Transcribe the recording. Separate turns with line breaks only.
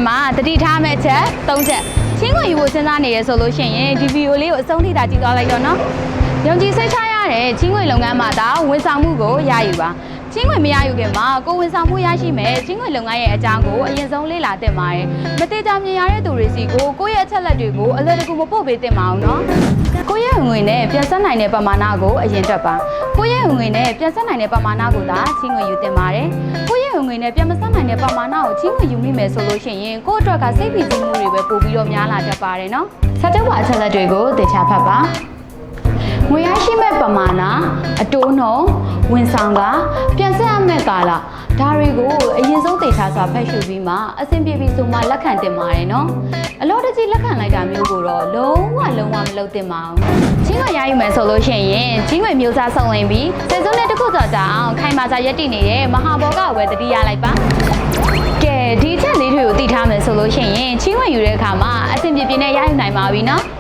မှာတတိထားမဲ့ချက်3ချက်ချင်းခွင်ယူဖို့စဉ်းစားနေရဆိုလို့ရှိရင်ဒီဗီဒီယိုလေးကိုအဆုံးထိတာကြည့်သွားလိုက်တော့နော်ယုံကြည်စိတ်ချရတဲ့ချင်းခွင်လုပ်ငန်းမှာဒါဝန်ဆောင်မှုကိုရယူပါချင်းခွင်မရယူခင်မှာကိုဝန်ဆောင်မှုရရှိမဲ့ချင်းခွင်လုပ်ငန်းရဲ့အကြောင်းကိုအရင်ဆုံးလေ့လာသင့်ပါတယ်မတိကျမြင်ရတဲ့သူတွေစီကိုယ့်ရဲ့အချက်လက်တွေကိုအလွယ်တကူမပို့ပေးသင့်ပါဘူးနော်ကိုယ့်ရဲ့ငွေနဲ့ပြန်ဆက်နိုင်တဲ့ပမာဏကိုအရင်တွက်ပါကိုယ့်ရဲ့ငွေနဲ့ပြန်ဆက်နိုင်တဲ့ပမာဏကိုသာချင်းခွင်ယူသင့်ပါတယ်ကိုယ့်ရဲ့ငွေနဲ့ပြန်မဆက်နိုင်တဲ့ပမာဏကိုချင်းခွင်ယူမိမယ်ဆိုလို့ရှိရင်ကိုယ့်အတွက်ကစိတ်ဖိစီးမှုတွေပဲပို့ပြီးတော့များလာတတ်ပါတယ်နော်ဆက်တော့အချက်လက်တွေကိုသေချာဖတ်ပါငွေရရှိမဲ့ပမာဏအတိုးနှုန်းဝန်ဆောင်ကပြန်ဆက်ရမဲ့ကာလဒါတွေကိုအရင်ဆုံးသေချာစွာဖတ်ရှုပြီးမှအဆင်ပြေပြီးဆိုမှလက်ခံတင်ပါတယ်နော်အလောတကြီးလက်ခံလိုက်တာမျိုးကိုတော့လုံးဝမလုပ်သင့်ပါဘူးချင်းခွင်ရယူမယ်ဆိုလို့ရှိရင်ချင်းခွင်မျိုးစားဆောင်လင်ပြီးစေစုံနဲ့တစ်ခုကြောင့်ခိုင်မာစွာရပ်တည်နေတဲ့မဟာဘောဂကိုပဲတတိယလိုက်ပါကဲဒီချက်လေးတွေကိုသိထားမယ်ဆိုလို့ရှိရင်ချင်းခွင်ယူတဲ့အခါမှာအဆင်ပြေပြေနဲ့ရယူနိုင်ပါပြီနော်